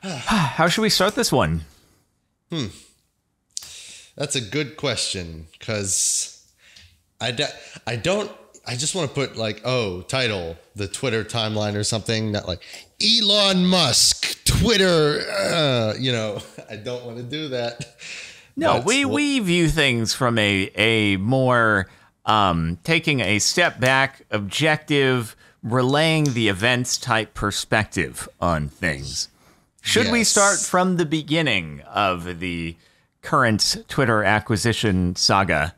How should we start this one? That's a good question, because I just want to put like, title, the Twitter timeline or something, not like Elon Musk, Twitter, I don't want to do that. No, we view things from a more taking a step back, objective, relaying the events type perspective on things. Should we start from the beginning of the current Twitter acquisition saga?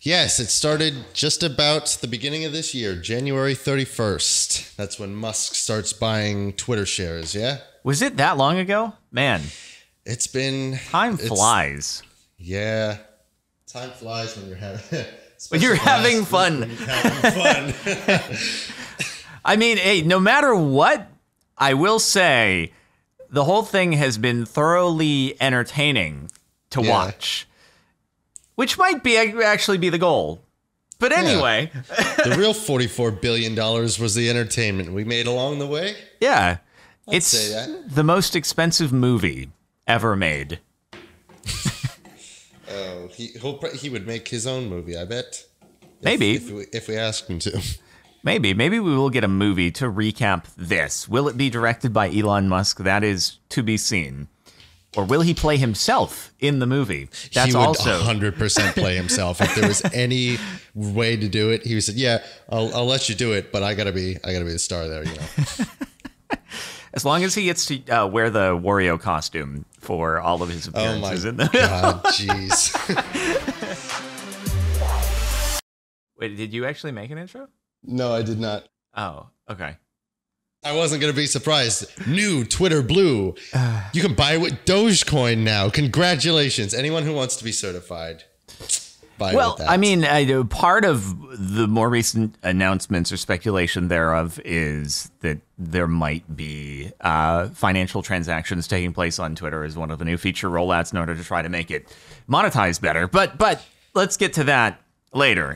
Yes, it started just about the beginning of this year, January 31st. That's when Musk starts buying Twitter shares, yeah? Was it that long ago? Man. It's been... Time flies. Yeah. Time flies when you're having... when you're having fun. When you're having fun. I mean, hey, no matter what, I will say the whole thing has been thoroughly entertaining to watch. Which might be actually be the goal. But anyway. The real $44 billion was the entertainment we made along the way. Yeah. I'd say that. The most expensive movie ever made. Oh, he would make his own movie, I bet. Maybe. If we ask him to. Maybe we will get a movie to recap this. Will it be directed by Elon Musk? That is to be seen. Or will he play himself in the movie? That's he would also 100% play himself. If there was any way to do it, he said, "Yeah, I'll let you do it, but I gotta be the star there." As long as he gets to wear the Wario costume for all of his appearances in the God, jeez. Wait, did you actually make an intro? No, I did not. Oh, okay. I wasn't going to be surprised. New Twitter Blue. You can buy it with Dogecoin now. Congratulations. Anyone who wants to be certified, buy with that. I mean, part of the more recent announcements or speculation thereof is that there might be financial transactions taking place on Twitter as one of the new feature rollouts in order to try to make it monetize better. But let's get to that later.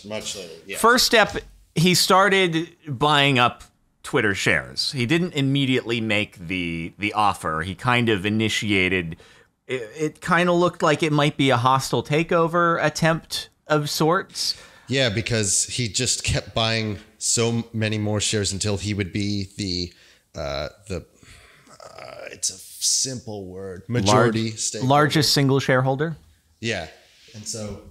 Much later. Yeah. First step, he started buying up Twitter shares. He didn't immediately make the offer. He kind of initiated. It kind of looked like it might be a hostile takeover attempt of sorts. Yeah, because he just kept buying so many more shares until he would be the it's a simple word, majority stakeholder. Largest single shareholder. Yeah, and so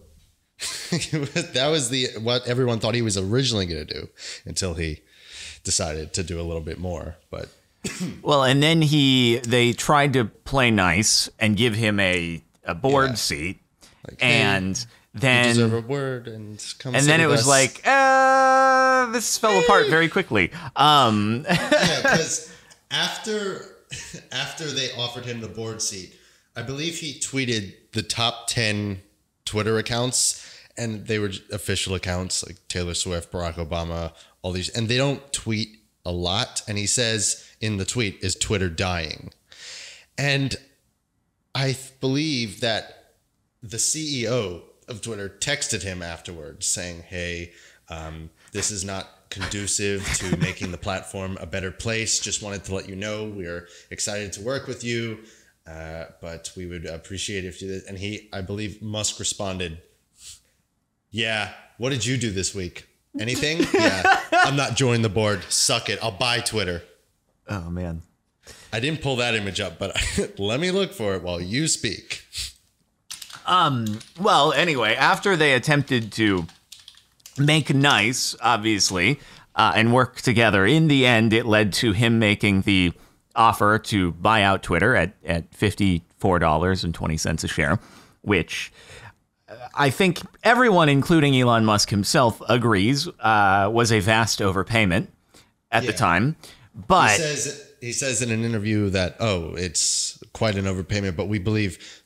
that was what everyone thought he was originally going to do until he decided to do a little bit more. But well, and then they tried to play nice and give him a board seat, like, and then you deserve a word and come. And then it was like, this fell apart very quickly. Yeah, because after they offered him the board seat, I believe he tweeted the top 10 Twitter accounts, and they were official accounts like Taylor Swift, Barack Obama, all these, and they don't tweet a lot. And he says in the tweet, "Is Twitter dying?" And I believe that the CEO of Twitter texted him afterwards saying, "Hey, this is not conducive to making the platform a better place. Just wanted to let you know we're excited to work with you, but we would appreciate if you did." And I believe Musk responded, "Yeah, what did you do this week? Anything? Yeah, I'm not joining the board. Suck it. I'll buy Twitter." Oh, man. I didn't pull that image up, but let me look for it while you speak. Well, anyway, after they attempted to make nice, obviously, and work together, in the end, it led to him making the offer to buy out Twitter at $54.20 a share, which I think everyone, including Elon Musk himself, agrees was a vast overpayment at the time. But he says in an interview that, it's quite an overpayment, but we believe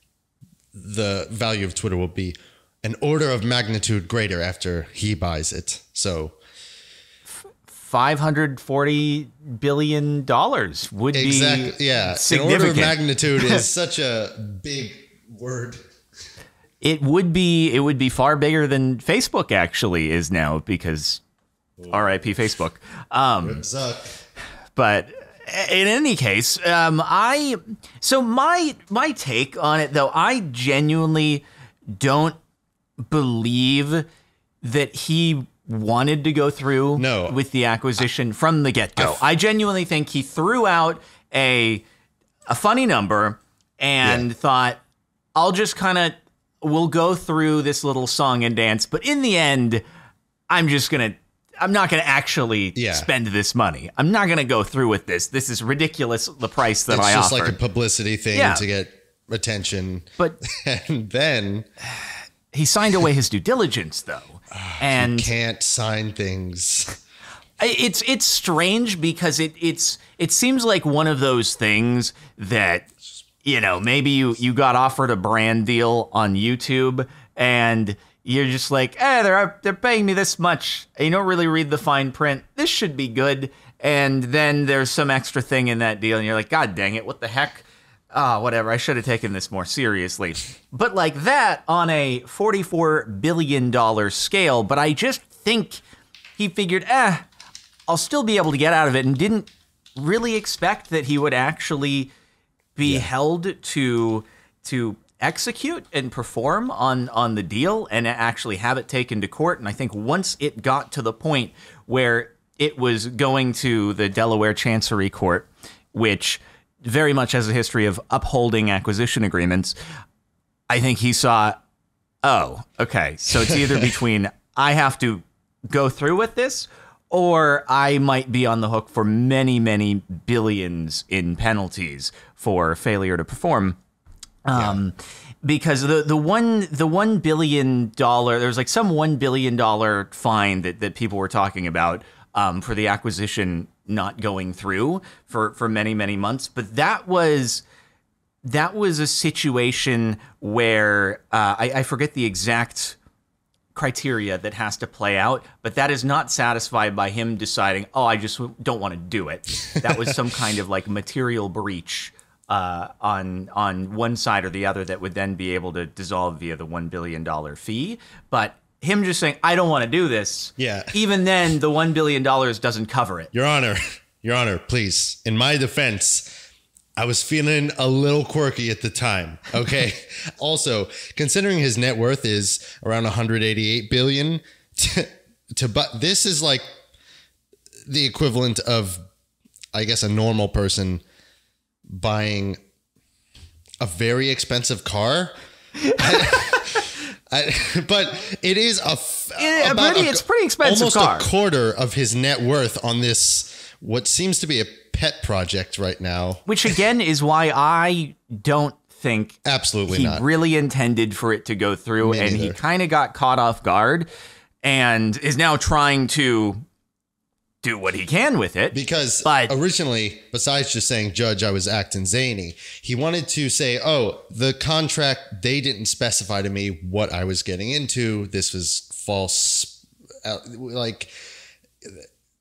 the value of Twitter will be an order of magnitude greater after he buys it. So $540 billion would be significant. An order of magnitude is such a big word. It would be far bigger than Facebook actually is now, because RIP Facebook. Zuck. But in any case, my take on it, though, I genuinely don't believe that he wanted to go through with the acquisition from the get-go. I genuinely think he threw out a funny number and thought, I'll just we'll go through this little song and dance, but in the end, I'm not going to actually spend this money. I'm not going to go through with this. This is ridiculous, the price that I offered. It's just like a publicity thing to get attention. But and then he signed away his due diligence, though. And you can't sign things. It's strange because it seems like one of those things that, maybe you got offered a brand deal on YouTube and you're just like, they're paying me this much. And you don't really read the fine print. This should be good. And then there's some extra thing in that deal and you're like, God dang it, what the heck? Whatever, I should have taken this more seriously. But like that on a $44 billion scale, but I just think he figured, I'll still be able to get out of it, and didn't really expect that he would actually be held to execute and perform on the deal and actually have it taken to court. And I think once it got to the point where it was going to the Delaware Chancery Court, which very much has a history of upholding acquisition agreements, I think he saw, okay, so it's either between I have to go through with this or I might be on the hook for many, many billions in penalties for failure to perform. Because the $1 billion, there's like some $1 billion fine that people were talking about for the acquisition not going through for many, many months. But that was a situation where I forget the exact criteria that has to play out, but that is not satisfied by him deciding, I just don't want to do it. That was some kind of like material breach on one side or the other that would then be able to dissolve via the $1 billion fee. But him just saying, I don't want to do this. Yeah. Even then, the $1 billion doesn't cover it. Your Honor, please. In my defense, I was feeling a little quirky at the time. Okay. Also, considering his net worth is around 188 billion, but this is like the equivalent of, I guess, a normal person buying a very expensive car. But it is it's pretty expensive almost car. A quarter of his net worth on this, what seems to be a pet project right now. Which again is why I don't think he really intended for it to go through. And he kind of got caught off guard and is now trying to do what he can with it. Because originally, besides just saying, Judge, I was acting zany, he wanted to say, the contract, they didn't specify to me what I was getting into. This was false. Like,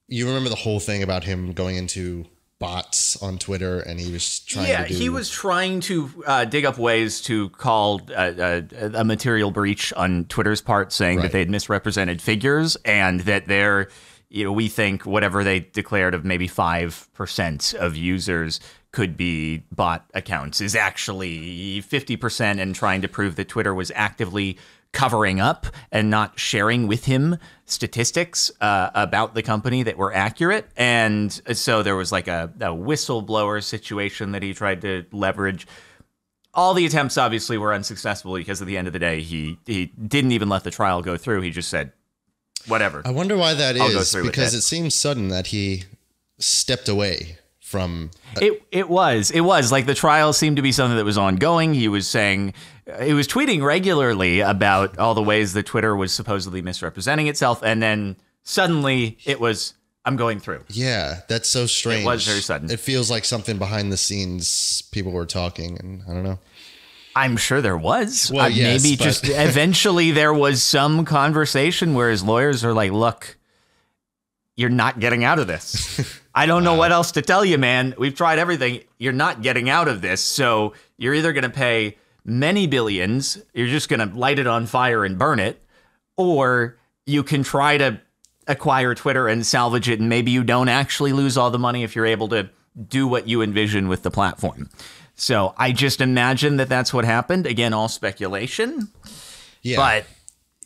you remember the whole thing about him going into bots on Twitter, and he was trying to he was trying to dig up ways to call a material breach on Twitter's part, saying that they'd misrepresented figures and that they're, we think whatever they declared of maybe 5% of users could be bot accounts is actually 50%, and trying to prove that Twitter was actively covering up and not sharing with him statistics about the company that were accurate. And so there was like a whistleblower situation that he tried to leverage. All the attempts obviously were unsuccessful because at the end of the day, he didn't even let the trial go through. He just said, whatever. I wonder why that is, because it seems sudden that he stepped away from it was like the trial seemed to be something that was ongoing. He was tweeting regularly about all the ways that Twitter was supposedly misrepresenting itself, and then suddenly it was, I'm going through. Yeah, that's so strange. It was very sudden. It feels like something behind the scenes, people were talking, and I don't know. I'm sure there was. Well, yes, maybe just eventually there was some conversation where his lawyers are like, look, you're not getting out of this. I don't know what else to tell you, man. We've tried everything. You're not getting out of this. So you're either going to pay many billions, you're just going to light it on fire and burn it, or you can try to acquire Twitter and salvage it, and maybe you don't actually lose all the money if you're able to do what you envision with the platform. So I just imagine that that's what happened. Again, all speculation. Yeah. But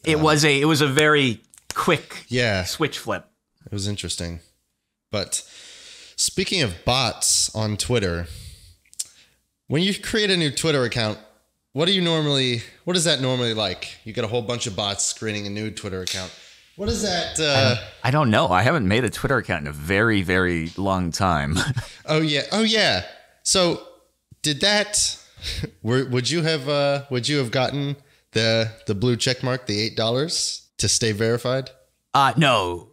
it was a very quick switch flip. It was interesting. But speaking of bots on Twitter, when you create a new Twitter account, what is that normally like? You get a whole bunch of bots creating a new Twitter account. What is that? I don't know. I haven't made a Twitter account in a very, very long time. Oh yeah. So did that? Would you have gotten the blue check mark, the $8 to stay verified? No,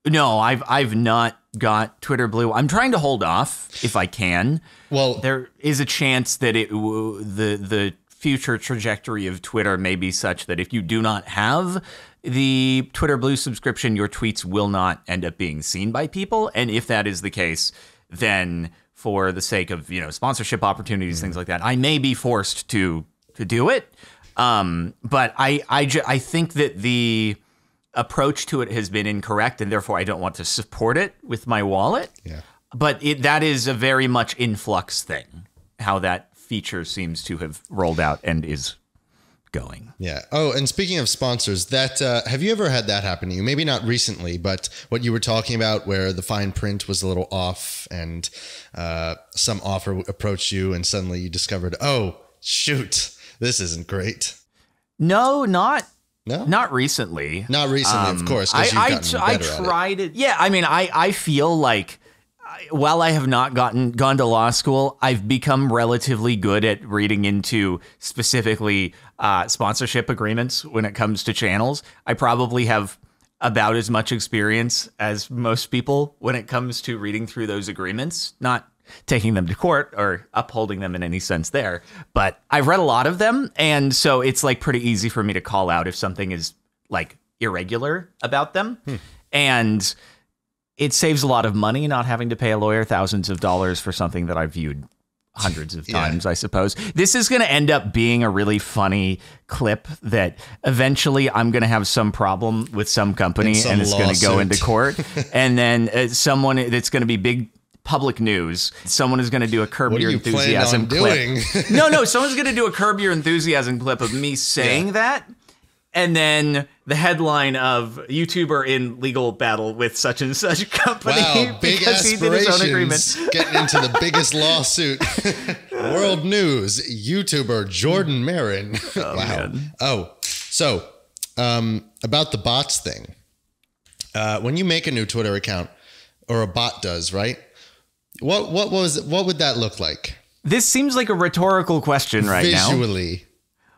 I've not got Twitter Blue. I'm trying to hold off if I can. Well, there is a chance that the future trajectory of Twitter may be such that if you do not have the Twitter Blue subscription, your tweets will not end up being seen by people. And if that is the case, then for the sake of, sponsorship opportunities, things like that, I may be forced to do it. But I think that the approach to it has been incorrect, and therefore I don't want to support it with my wallet. Yeah. But that is a very much in flux thing, how that feature seems to have rolled out and is going. Yeah. Oh, and speaking of sponsors, that have you ever had that happen to you? Maybe not recently, but what you were talking about where the fine print was a little off and some offer approached you and suddenly you discovered, oh, shoot, this isn't great. No, not recently. Not recently, of course, because you've gotten better I tried it. Yeah, I mean, I feel like while I have not gone to law school, I've become relatively good at reading into specifically sponsorship agreements when it comes to channels. I probably have about as much experience as most people when it comes to reading through those agreements, not taking them to court or upholding them in any sense there. But I've read a lot of them. And so it's like pretty easy for me to call out if something is like irregular about them. And it saves a lot of money not having to pay a lawyer thousands of dollars for something that I've viewed hundreds of times, I suppose. This is going to end up being a really funny clip that eventually I'm going to have some problem with some company and it's going to go into court. And then someone, it's going to be big public news. Someone is going to do a Curb Your Enthusiasm clip. No, someone's going to do a Curb Your Enthusiasm clip of me saying that. And then the headline of YouTuber in legal battle with such and such company. Wow, big because aspirations. He did his own agreement. Getting into the biggest lawsuit. World news. YouTuber Jordan Marin. Oh, wow. Man. Oh, so about the bots thing. When you make a new Twitter account, or a bot does, right? What would that look like? This seems like a rhetorical question right now. Visually.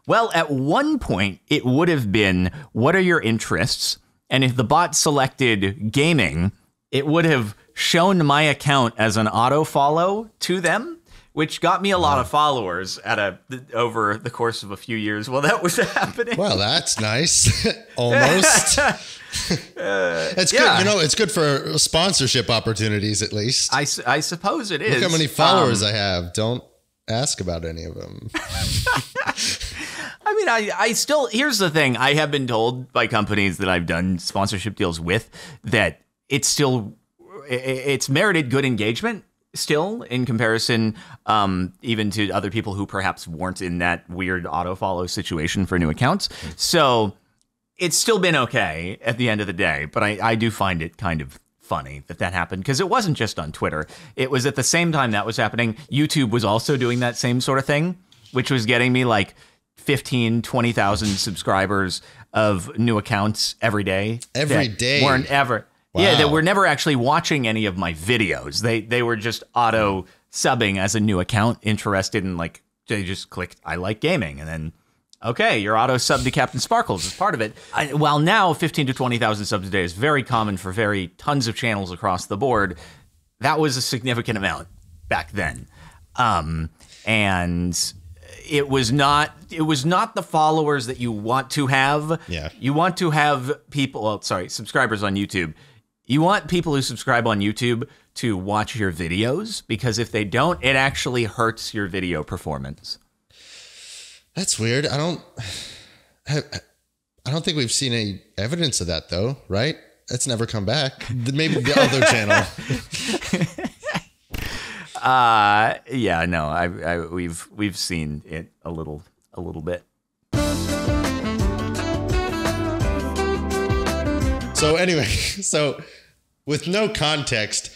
Well, at one point, it would have been, what are your interests? And if the bot selected gaming, it would have shown my account as an autofollow to them, which got me a lot of followers over the course of a few years while that was happening. Well, that's nice. Almost. It's good. It's good for sponsorship opportunities, at least. I suppose it is. Look how many followers I have. Don't ask about any of them. I mean, I still, here's the thing. I have been told by companies that I've done sponsorship deals with that it's merited good engagement still in comparison, even to other people who perhaps weren't in that weird autofollow situation for new accounts. So it's still been okay at the end of the day, but I do find it kind of funny that happened because it wasn't just on Twitter. It was at the same time that was happening. YouTube was also doing that same sort of thing, which was getting me like 15, 20,000 subscribers of new accounts every day. Every day. Weren't ever. Wow. Yeah, that were never actually watching any of my videos. They were just auto subbing as a new account, interested in like, they just clicked, I like gaming. And then, okay, you're auto sub to Captain Sparkles as part of it. While now 15 to 20,000 subs a day is very common for tons of channels across the board, that was a significant amount back then. And it was not the followers that you want to have. Yeah. You want to have subscribers on YouTube. You want people who subscribe on YouTube to watch your videos, because if they don't, it actually hurts your video performance. That's weird. I don't think we've seen any evidence of that though, right? It's never come back. Maybe the other channel. Yeah, no, we've seen it a little bit. So anyway, with no context,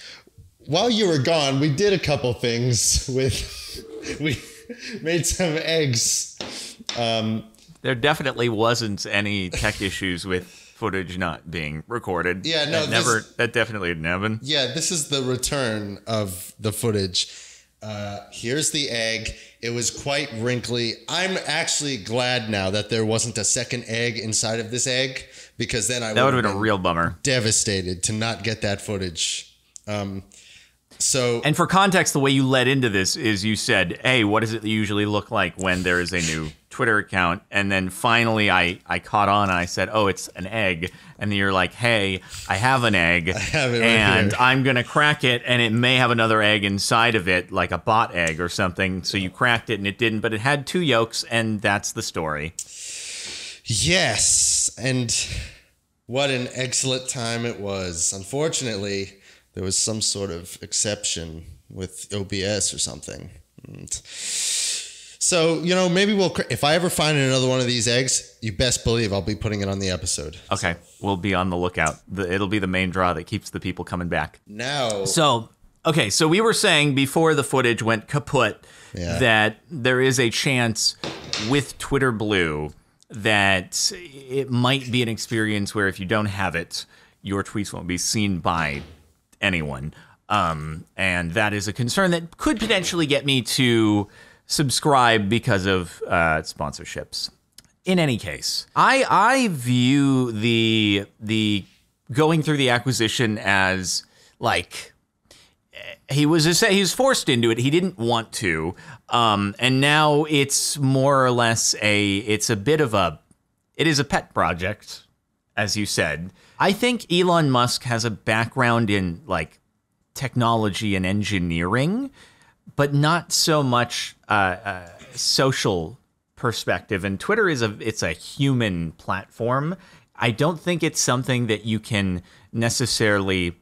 while you were gone, we did a couple things we made some eggs. There definitely wasn't any tech issues with footage not being recorded. Yeah, no, that definitely didn't happen. Yeah, this is the return of the footage. Here's the egg. It was quite wrinkly. I'm actually glad now that there wasn't a second egg inside of this egg, because then that would have been a real bummer. Devastated to not get that footage. And for context, the way you led into this is you said, hey, what does it usually look like when there is a new Twitter account? And then finally I caught on and I said, oh, it's an egg. And then you're like, hey, I have an egg. I have it right and here. I'm going to crack it, and it may have another egg inside of it, like a bot egg or something. So you cracked it and it didn't, but it had 2 yolks, and that's the story. Yes. And what an excellent time it was. Unfortunately, there was some sort of exception with OBS or something. So, maybe if I ever find another one of these eggs, you best believe I'll be putting it on the episode. Okay. We'll be on the lookout. It'll be the main draw that keeps the people coming back. Now. So we were saying before the footage went kaput that there is a chance with Twitter Blue that it might be an experience where if you don't have it, your tweets won't be seen by anyone. And that is a concern that could potentially get me to subscribe because of sponsorships. In any case, I view the going through the acquisition as like he was forced into it. He didn't want to, and now it's more or less it is a pet project, as you said. I think Elon Musk has a background in like technology and engineering, but not so much social perspective. And Twitter it's a human platform. I don't think it's something that you can necessarily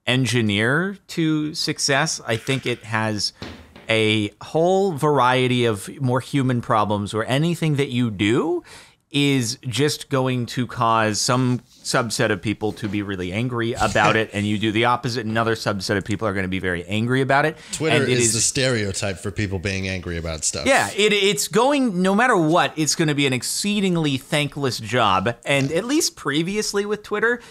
engineer to success. I think it has a whole variety of more human problems where anything that you do is just going to cause some subset of people to be really angry about it, and you do the opposite, another subset of people are going to be very angry about it. Twitter is the stereotype for people being angry about stuff. Yeah, it's going, no matter what, it's going to be an exceedingly thankless job. And at least previously with Twitter,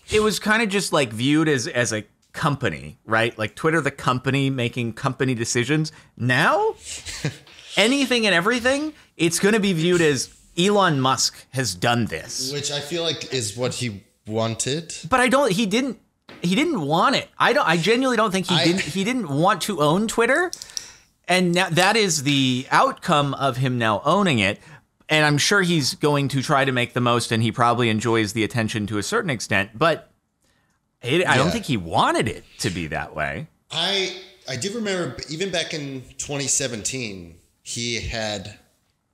it was kind of just like viewed as a company, right? Like Twitter, the company making company decisions. Now, anything and everything, it's going to be viewed as Elon Musk has done this, which I feel like is what he wanted. But he didn't want it. I genuinely don't think he didn't want to own Twitter. And now that is the outcome of him now owning it. And I'm sure he's going to try to make the most, and he probably enjoys the attention to a certain extent, but I don't think he wanted it to be that way. I do remember even back in 2017, he had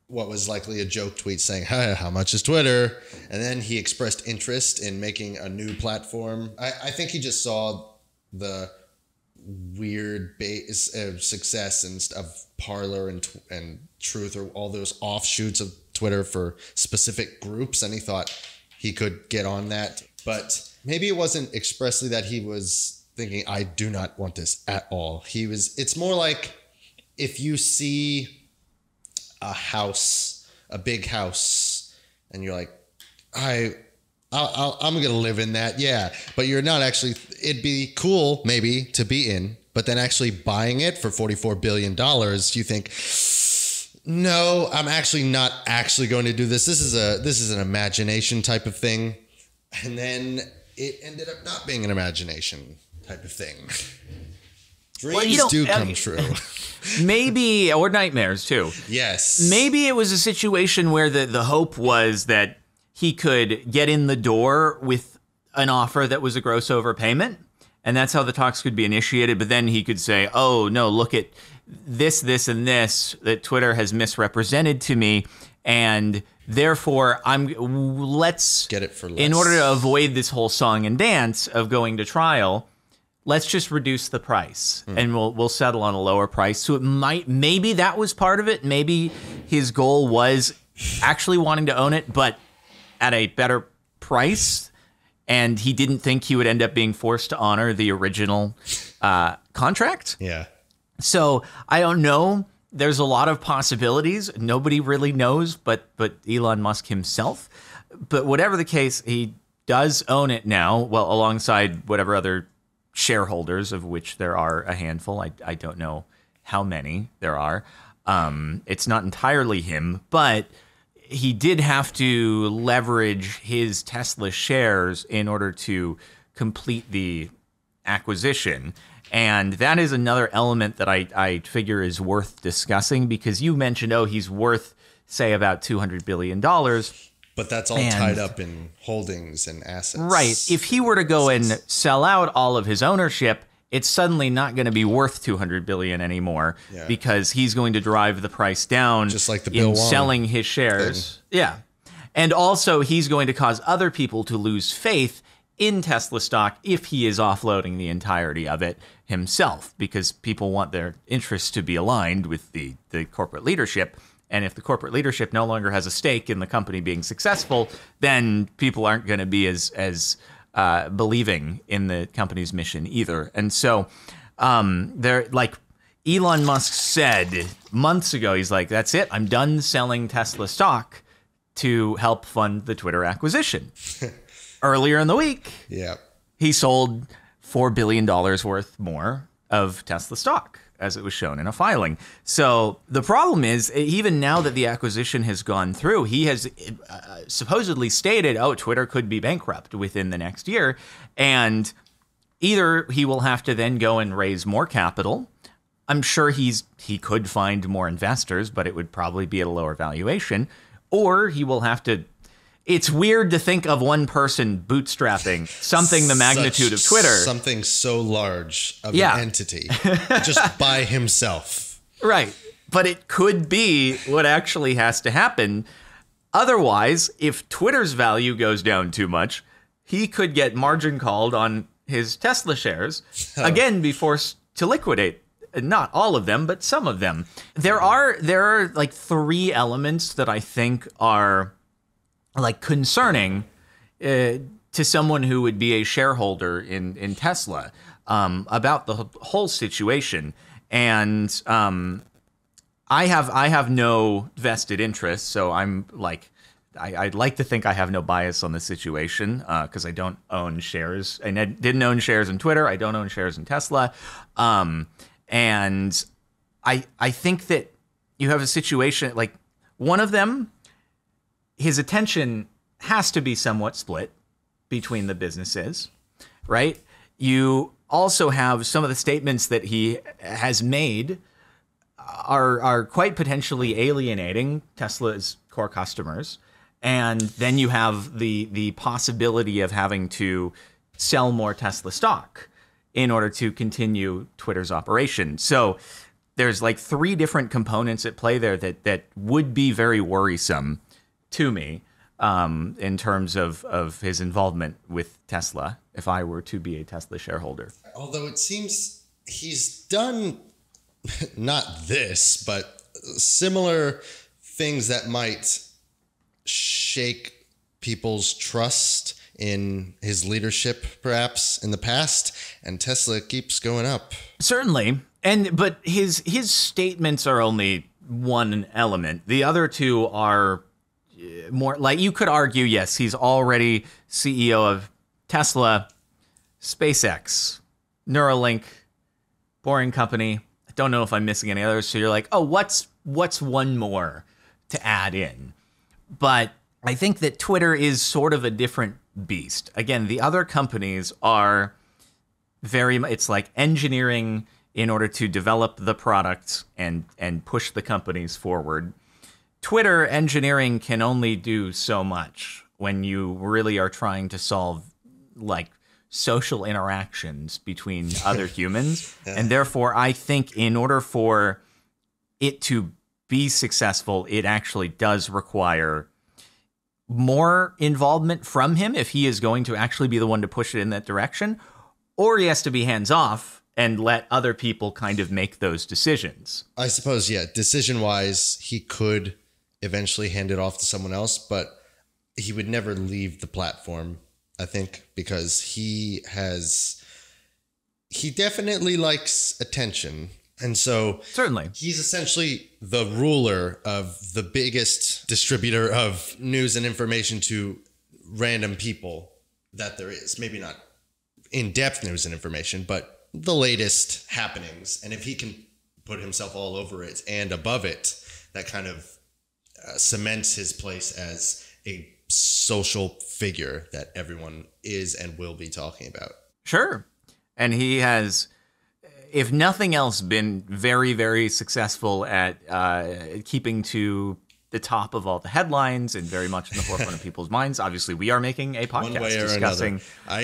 what was likely a joke tweet saying, "Hi, how much is Twitter?" And then he expressed interest in making a new platform. I think he just saw the weird base of success and of Parler and Truth, or all those offshoots of Twitter for specific groups, and he thought he could get on that. But maybe it wasn't expressly that he was thinking, I do not want this at all. It's more like if you see a big house, and you're like, I'm going to live in that. Yeah. But you're not actually, it'd be cool maybe to be in, but then actually buying it for $44 billion, you think, no, I'm actually not actually going to do this. This is an imagination type of thing. And then it ended up not being an imagination type of thing. Dreams do come true. Maybe, or nightmares too. Yes. Maybe it was a situation where the hope was that he could get in the door with an offer that was a gross overpayment, and that's how the talks could be initiated. But then he could say, oh, no, look at this, and this that Twitter has misrepresented to me, and therefore let's get it for less. In order to avoid this whole song and dance of going to trial, let's just reduce the price and we'll settle on a lower price. So maybe that was part of it. Maybe his goal was actually wanting to own it, but at a better price. And he didn't think he would end up being forced to honor the original contract. Yeah. So I don't know. There's a lot of possibilities. Nobody really knows but Elon Musk himself. But whatever the case, he does own it now, well, alongside whatever other shareholders, of which there are a handful. I don't know how many there are. It's not entirely him, but he did have to leverage his Tesla shares in order to complete the acquisition. And that is another element that I figure is worth discussing, because you mentioned, he's worth, say, about $200 billion. But that's all tied up in holdings and assets. Right. If he were to go and sell out all of his ownership, it's suddenly not going to be worth $200 billion anymore, because he's going to drive the price down, just like the Bill in selling his shares. Thing. Yeah. And also he's going to cause other people to lose faith in Tesla stock if he is offloading the entirety of it himself, because people want their interests to be aligned with the corporate leadership. And if the corporate leadership no longer has a stake in the company being successful, then people aren't going to be as believing in the company's mission either. And so they're like, Elon Musk said months ago, he's like, that's it. I'm done selling Tesla stock to help fund the Twitter acquisition. Earlier in the week, he sold $4 billion worth more of Tesla stock, as it was shown in a filing. So the problem is, even now that the acquisition has gone through, he has supposedly stated, Twitter could be bankrupt within the next year. And either he will have to then go and raise more capital. I'm sure he could find more investors, but it would probably be at a lower valuation. Or he will have to... It's weird to think of one person bootstrapping something the magnitude of Twitter. Something so large of an entity just by himself. Right. But it could be what actually has to happen. Otherwise, if Twitter's value goes down too much, he could get margin called on his Tesla shares, again, be forced to liquidate. Not all of them, but some of them. There are like 3 elements that I think are like concerning to someone who would be a shareholder in Tesla about the whole situation. And I have no vested interest, so I'm like, I'd like to think I have no bias on the situation, because I don't own shares. I didn't own shares in Twitter. I don't own shares in Tesla. And I think that you have a situation like one of them, his attention has to be somewhat split between the businesses, right? You also have some of the statements that he has made are quite potentially alienating Tesla's core customers. And then you have the possibility of having to sell more Tesla stock in order to continue Twitter's operation. So there's like 3 different components at play there that would be very worrisome to me in terms of his involvement with Tesla if I were to be a Tesla shareholder. Although it seems he's done not this, but similar things that might shake people's trust in his leadership, perhaps in the past, and Tesla keeps going up. Certainly. But his statements are only one element. The other 2 are more like, you could argue, yes, he's already CEO of Tesla, SpaceX, Neuralink, Boring Company. I don't know if I'm missing any others. So you're like, what's one more to add in? But I think that Twitter is sort of a different beast. Again, the other companies are it's like engineering in order to develop the product and push the companies forward. Twitter engineering can only do so much when you really are trying to solve like social interactions between other humans. And therefore, I think in order for it to be successful, it actually does require more involvement from him if he is going to actually be the one to push it in that direction. or he has to be hands off and let other people kind of make those decisions. I suppose, yeah, decision-wise, he could eventually hand it off to someone else, but he would never leave the platform, I think, because he definitely likes attention. And so certainly he's essentially the ruler of the biggest distributor of news and information to random people that there is. Maybe not in-depth news and information, but the latest happenings. And if he can put himself all over it and above it, that kind of cements his place as a social figure that everyone is and will be talking about. Sure. And he has, if nothing else, been very, very successful at keeping to the top of all the headlines and very much in the forefront of people's minds. Obviously, we are making a podcast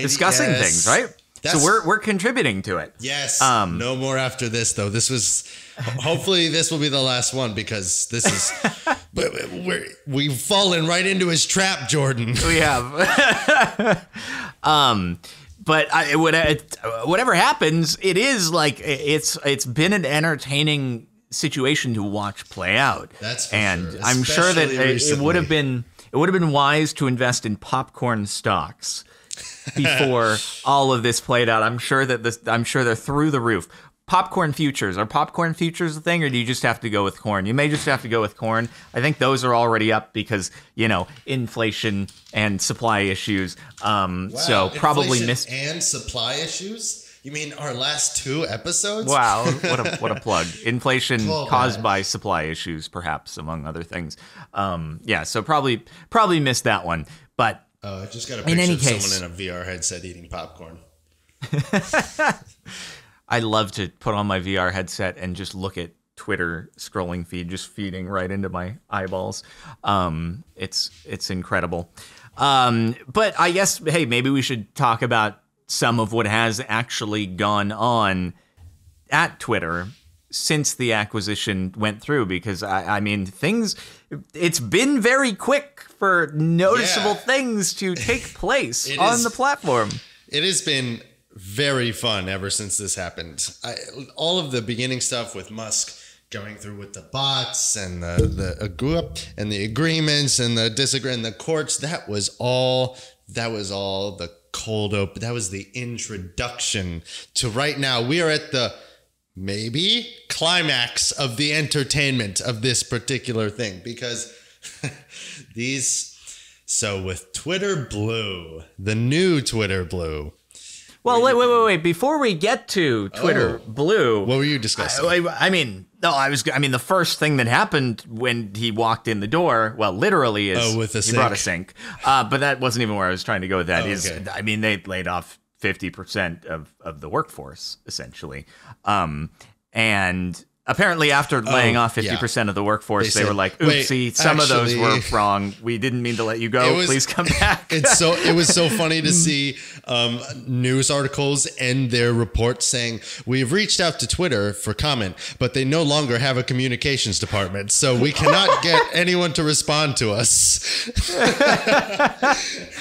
discussing things, right? So we're contributing to it. Yes. No more after this, though. This was hopefully this will be the last one, because this is we've fallen right into his trap, Jordan. We have. But whatever happens, it is like it's been an entertaining situation to watch play out. That's for and sure. I'm sure that it would have been wise to invest in popcorn stocks before all of this played out. I'm sure they're through the roof. Popcorn futures. Are popcorn futures a thing, or do you just have to go with corn? You may just have to go with corn. I think those are already up because, inflation and supply issues. Wow, so probably and supply issues? You mean our last 2 episodes? Wow, what a plug. Inflation caused by supply issues, perhaps, among other things. So probably missed that one. But I just got a picture of someone in a VR headset eating popcorn. I love to put on my VR headset and just look at Twitter scrolling feed, just feeding right into my eyeballs. It's incredible. But I guess, hey, maybe we should talk about some of what has actually gone on at Twitter since the acquisition went through, because I mean, it's been very quick for noticeable things to take place on the platform. It has been very fun ever since this happened. All of the beginning stuff with Musk going through with the bots and the agreements and the disagreement and the courts, that was all the cold open. That was the introduction to right now. We are at the maybe climax of the entertainment of this particular thing, because so with Twitter Blue, the new Twitter Blue. Well, wait. Before we get to Twitter Blue, what were you discussing? The first thing that happened when he walked in the door, well, literally, is he brought a sink. But that wasn't even where I was trying to go with that. They laid off 50% of the workforce, essentially. And apparently after laying off 50% of the workforce, they were like, oopsie, some of those were wrong. We didn't mean to let you go. Please come back. It was so funny to see news articles end their report saying, we've reached out to Twitter for comment, but they no longer have a communications department, so we cannot get anyone to respond to us.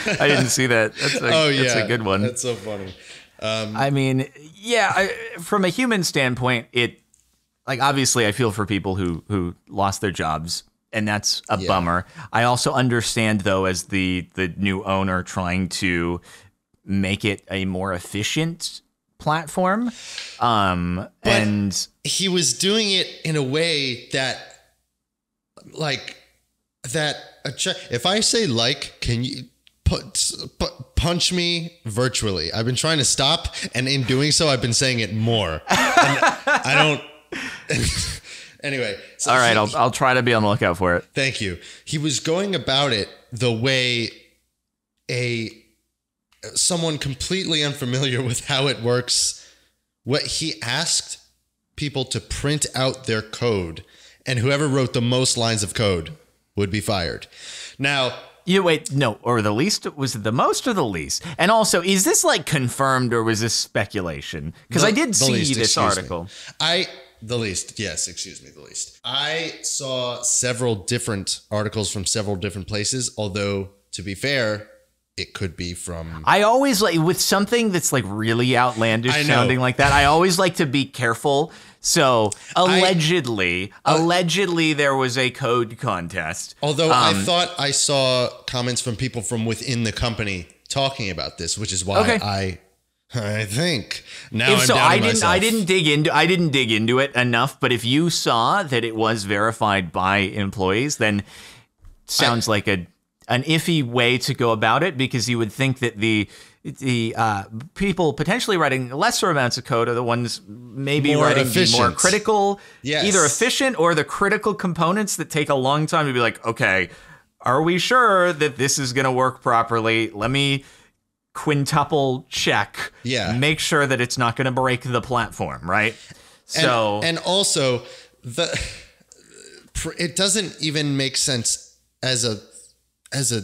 I didn't see that. That's a good one. That's so funny. From a human standpoint, obviously I feel for people who lost their jobs, and that's a bummer. I also understand, though, as the new owner, trying to make it a more efficient platform. And he was doing it in a way that, if I say can you punch me virtually? I've been trying to stop, and in doing so, I've been saying it more. And I don't. Anyway, so all right, I'll try to be on the lookout for it. Thank you. He was going about it the way someone completely unfamiliar with how it works. What he asked people to print out their code, and whoever wrote the most lines of code would be fired. Now, or the least? Was it the most or the least? And also, is this confirmed, or was this speculation? Because I did see this article. The least. Yes, excuse me, the least. I saw several different articles from several different places, although, to be fair, it could be from. I always like with something that's like really outlandish sounding like that. I always like to be careful. So allegedly there was a code contest. Although I thought I saw comments from people from within the company talking about this, which is why I think now I'm doubting myself. I didn't dig into it enough. But if you saw that it was verified by employees, then sounds like an iffy way to go about it, because you would think that the people potentially writing lesser amounts of code are the ones maybe writing the more critical, either efficient or the critical components that take a long time to be like, okay, are we sure that this is going to work properly? Let me quintuple check. Make sure that it's not going to break the platform, right? So and also it doesn't even make sense as a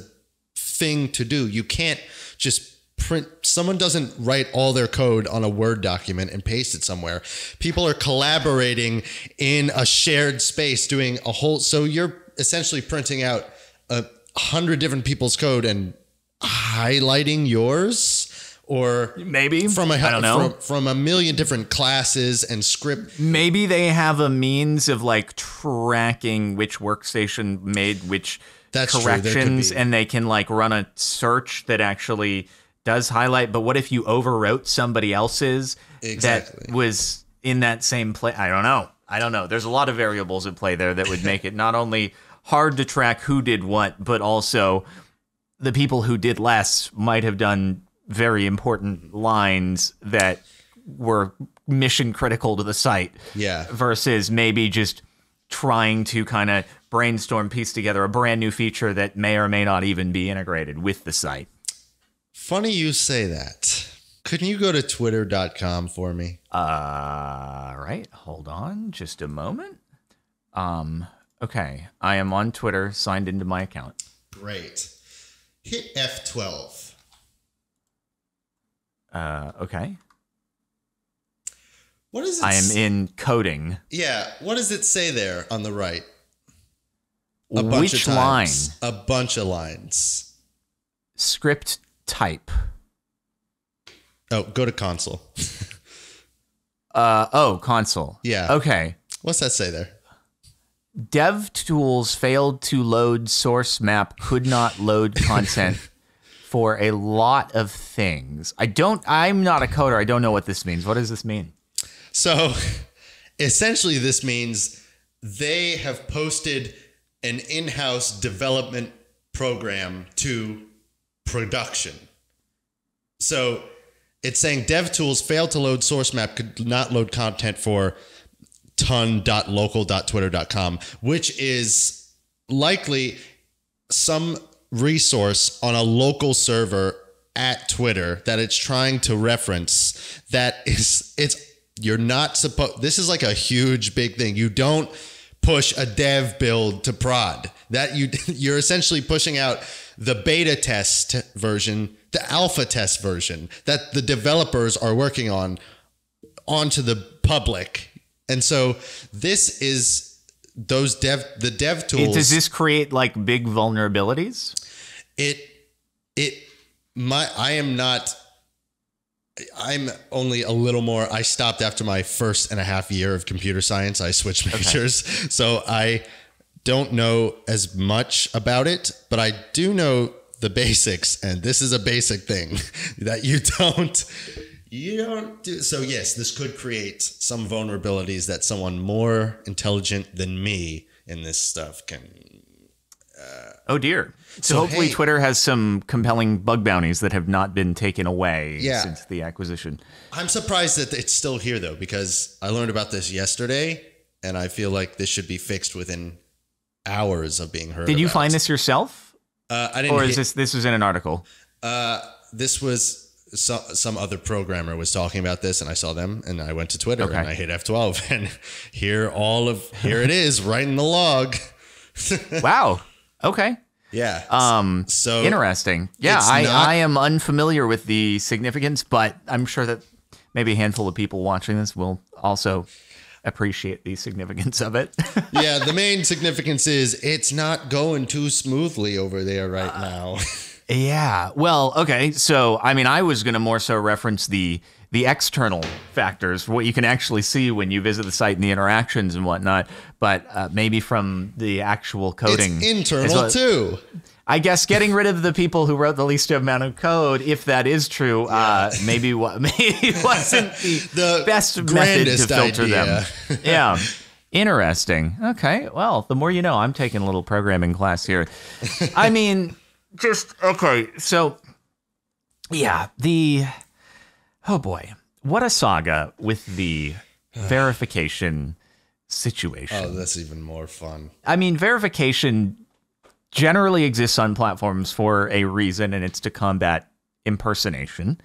thing to do. You can't just print. Someone doesn't write all their code on a Word document and paste it somewhere. People are collaborating in a shared space doing a whole. So you're essentially printing out 100 different people's code and highlighting yours, or maybe from a million different classes and script. Maybe they have a means of like tracking which workstation made which corrections, and they can like run a search that actually does highlight. But what if you overwrote somebody else's that was in that same place? I don't know. There's a lot of variables at play there that would make it not only hard to track who did what, but also the people who did less might have done very important lines that were mission critical to the site. Versus maybe just trying to kind of brainstorm, piece together a brand new feature that may or may not even be integrated with the site. Funny you say that. Couldn't you go to twitter.com for me? Right. Hold on just a moment. Okay. I am on Twitter, signed into my account. Great. Hit F12. Okay. What is it? I am in coding. Yeah. What does it say there on the right? Which line? A bunch of lines. Script type. Oh, go to console. Console. Yeah. Okay. What's that say there? Dev tools failed to load source map, could not load content for a lot of things. I'm not a coder. I don't know what this means. What does this mean? So essentially this means they have posted an in-house development program to production. So it's saying dev tools failed to load source map, could not load content for ton.local.twitter.com, which is likely some resource on a local server at Twitter that it's trying to reference. You're not supposed, this is like a huge big thing. You don't push a dev build to prod. That you're essentially pushing out the beta test version, the alpha test version that the developers are working on onto the public. And so this is the dev tools. Does this create like big vulnerabilities? I'm only a little more. I stopped after my 1.5 year of computer science. I switched majors. Okay. So I don't know as much about it, but I do know the basics. And this is a basic thing that you don't do. So yes, this could create some vulnerabilities that someone more intelligent than me in this stuff can. Oh dear. So hopefully Twitter has some compelling bug bounties that have not been taken away since the acquisition. I'm surprised that it's still here though, because I learned about this yesterday and I feel like this should be fixed within hours of being heard. Did you find this yourself? I didn't. Or is this was in an article? This was some other programmer was talking about this, and I saw them, and I went to Twitter and I hit F12, and here it is, right in the log. Wow. Okay. Yeah. So interesting. Yeah, I am unfamiliar with the significance, but I'm sure that maybe a handful of people watching this will also appreciate the significance of it. Yeah, the main significance is it's not going too smoothly over there right now. Yeah. Well, okay. So, I mean, I was going to more so reference the external factors, what you can actually see when you visit the site and the interactions and whatnot. But maybe from the actual coding, it's internal too. I guess getting rid of the people who wrote the least amount of code, if that is true, maybe wasn't the best method to filter idea. them. Yeah. Interesting. Okay. Well, the more you know. I'm taking a little programming class here. I mean, okay. So, yeah, oh boy, what a saga with the verification situation. Oh, that's even more fun. I mean, verification generally exists on platforms for a reason, and it's to combat impersonation.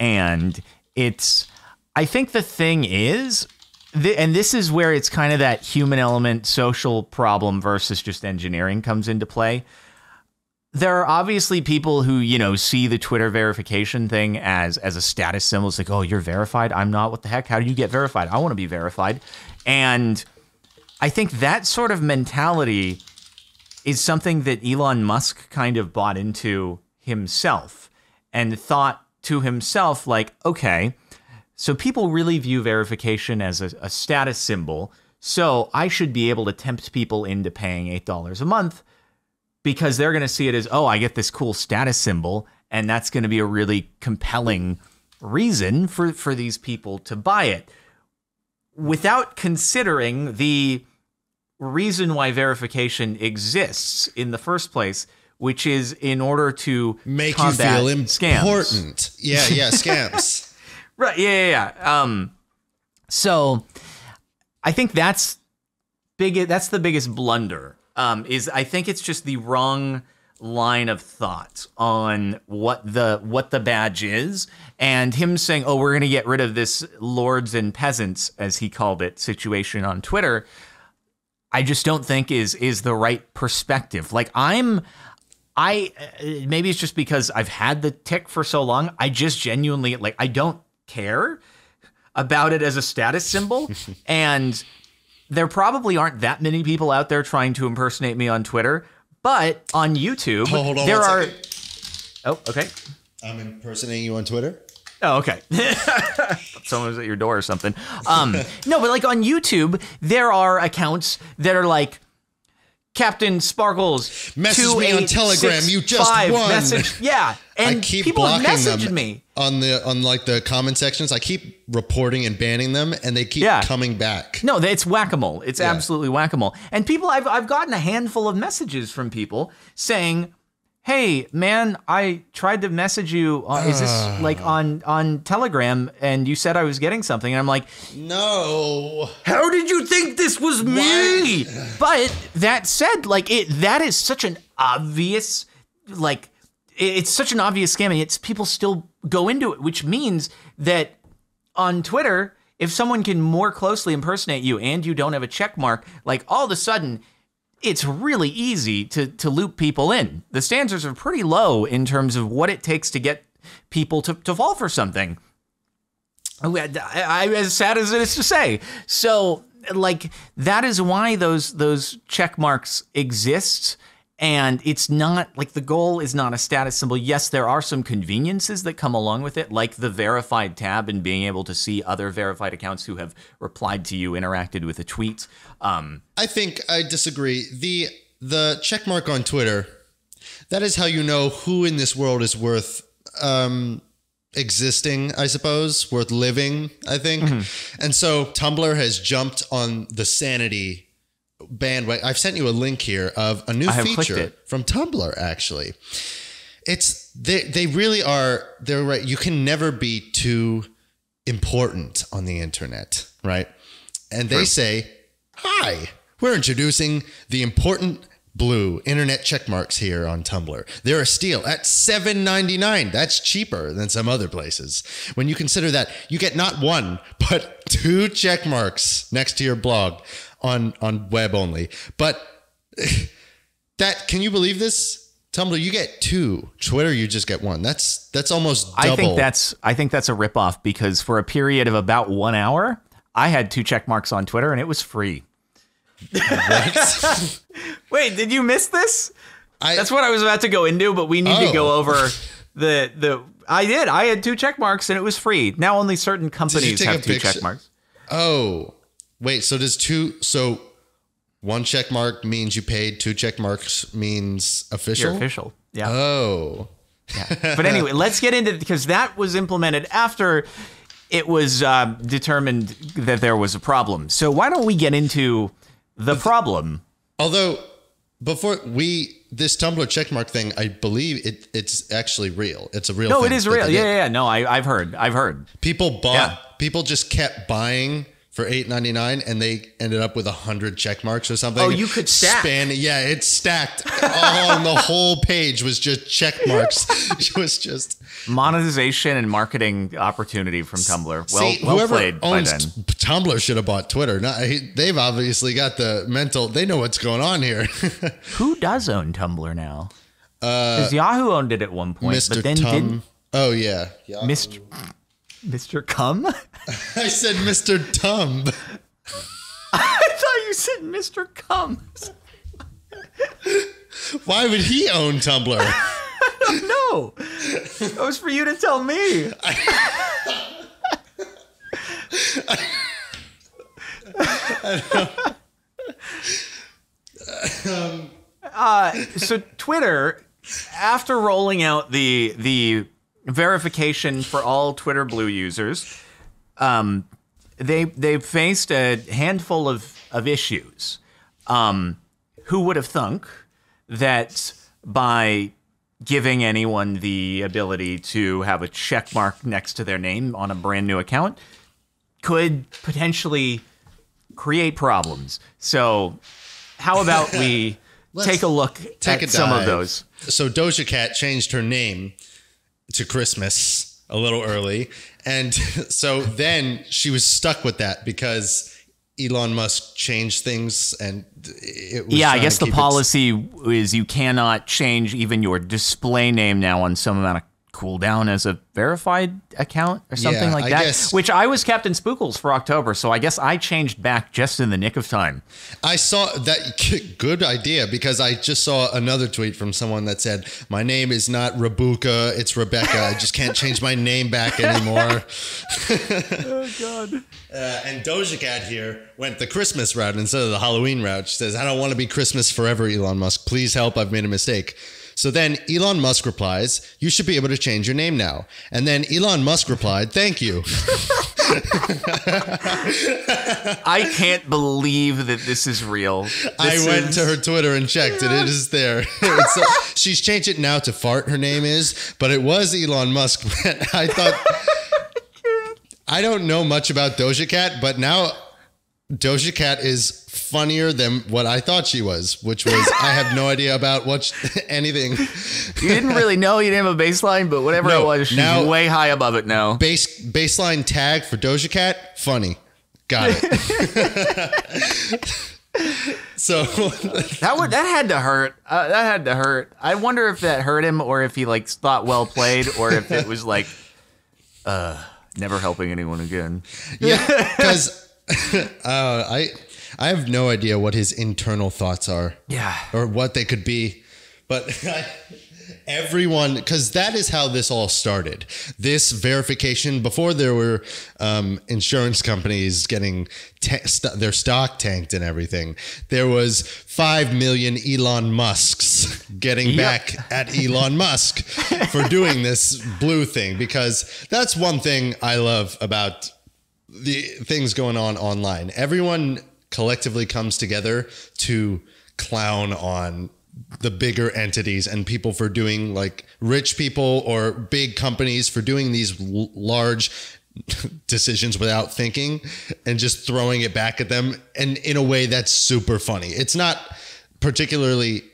And I think the thing is, and this is where it's kind of that human element, social problem versus just engineering comes into play. There are obviously people who, see the Twitter verification thing as a status symbol. It's like, oh, you're verified? I'm not. What the heck? How do you get verified? I want to be verified. And I think that sort of mentality is something that Elon Musk kind of bought into himself and thought to himself, like, okay, so people really view verification as a status symbol, so I should be able to tempt people into paying $8 a month because they're going to see it as, oh, I get this cool status symbol, and that's going to be a really compelling reason for these people to buy it, without considering the reason why verification exists in the first place, which is in order to make you combat feel scams. Important. Yeah, scams. Right, yeah. So I think that's the biggest blunder. Is I think it's just the wrong line of thought on what the badge is, and him saying, "Oh, we're going to get rid of this lords and peasants," as he called it, situation on Twitter. I just don't think is the right perspective. Like maybe it's just because I've had the tick for so long. I just genuinely I don't care about it as a status symbol, and there probably aren't that many people out there trying to impersonate me on Twitter, but on YouTube, hold on there are. Second. Oh, okay. I'm impersonating you on Twitter. Oh, okay. Someone was at your door or something. No, but on YouTube, there are accounts that are like, Captain Sparkles, message me on Telegram. You just won. Message, yeah, and I keep people have blocking messaged them me on the comment sections. I keep reporting and banning them, and they keep coming back. No, it's whack-a-mole. It's absolutely whack-a-mole. And people, I've gotten a handful of messages from people saying, "Hey, man, I tried to message you. Is this on Telegram? And you said I was getting something." And I'm like, "No. How did you think this was me?" But that said, that is such an obvious, it's such an obvious scam, and people still go into it, which means that on Twitter, if someone can more closely impersonate you and you don't have a check mark, all of a sudden, it's really easy to loop people in. The standards are pretty low in terms of what it takes to get people to fall for something. As sad as it is to say. So, that is why those check marks exist. And it's not, the goal is not a status symbol. Yes, there are some conveniences that come along with it, like the verified tab and being able to see other verified accounts who have replied to you, interacted with a tweet. I think I disagree. The check mark on Twitter, that is how you know who in this world is worth existing, I suppose, worth living, I think. Mm-hmm. And so Tumblr has jumped on the sanity bandwagon. I've sent you a link here of a new feature from Tumblr, actually. They really are, they're right. You can never be too important on the internet, right? And they say, "Hi, we're introducing the important blue internet check marks here on Tumblr. They're a steal at $7.99. That's cheaper than some other places. When you consider that, you get not one, but 2 check marks next to your blog on web only. But can you believe this? Tumblr, you get 2. Twitter, you just get 1. That's almost double. I think that's a ripoff, because for a period of about 1 hour, I had 2 check marks on Twitter and it was free. What? Wait, did you miss this? That's what I was about to go into, but we need to go over I had 2 check marks and it was free. Now only certain companies have 2 check marks. Oh, wait. So so 1 check mark means you paid, 2 check marks means official? You're official. Yeah. Oh. Yeah. But anyway, let's get into it because that was implemented after it was determined that there was a problem. So why don't we get into the problem? Although before this Tumblr checkmark thing, I believe it's actually real. It's a real thing. No, it is real. Yeah. No, I've heard. People just kept buying for $8.99 and they ended up with 100 check marks or something. Oh, you could stack. It's stacked. On the whole page was just check marks. It was just monetization and marketing opportunity from Tumblr. Well played by then. Tumblr should have bought Twitter. They've obviously got the mental. They know what's going on here. Who does own Tumblr now? Because Yahoo owned it at one point, Mr. but then didn't. Oh yeah, Mr. Cum? I said Mr. Tum. I thought you said Mr. Cum. Why would he own Tumblr? I don't know. That was for you to tell me. So Twitter, after rolling out the verification for all Twitter Blue users, they faced a handful of issues. Who would have thunk that by giving anyone the ability to have a check mark next to their name on a brand new account could potentially create problems? So how about we take a look at some of those? So Doja Cat changed her name to Christmas a little early. And so then she was stuck with that because Elon Musk changed things and it was I guess the policy is you cannot change even your display name now on some amount of cooldown as a verified account or something like that. Which I was Captain Spookles for October, so I guess I changed back just in the nick of time. I saw that. Good idea, because I just saw another tweet from someone that said, "My name is not Rebuka, it's Rebecca. I just can't change my name back anymore." Oh God. And Doja Cat here went the Christmas route instead of the Halloween route. She says, "I don't want to be Christmas forever, Elon Musk. Please help. I've made a mistake." So then Elon Musk replies, "You should be able to change your name now." And then Elon Musk replied, "Thank you." I can't believe that this is real. I went to her Twitter and checked, and it is there. She's changed it now to Fart, her name is, but it was Elon Musk. I thought, I don't know much about Doja Cat, but now Doja Cat is funnier than what I thought she was, which was I have no idea about anything. You didn't really know, you didn't have a baseline, but whatever it was, she's way high above it now. Baseline tag for Doja Cat, funny. Got it. So that had to hurt. That had to hurt. I wonder if that hurt him, or if he thought well played, or if it was never helping anyone again. Yeah, because I have no idea what his internal thoughts are. Yeah. Or what they could be. But everyone, because that is how this all started. This verification, before there were insurance companies getting their stock tanked and everything, there was 5 million Elon Musks getting back at Elon Musk for doing this blue thing. Because that's one thing I love about the things going on online. Everyone collectively comes together to clown on the bigger entities and people for doing, rich people or big companies for doing these large decisions without thinking and just throwing it back at them, and in a way that's super funny. It's not particularly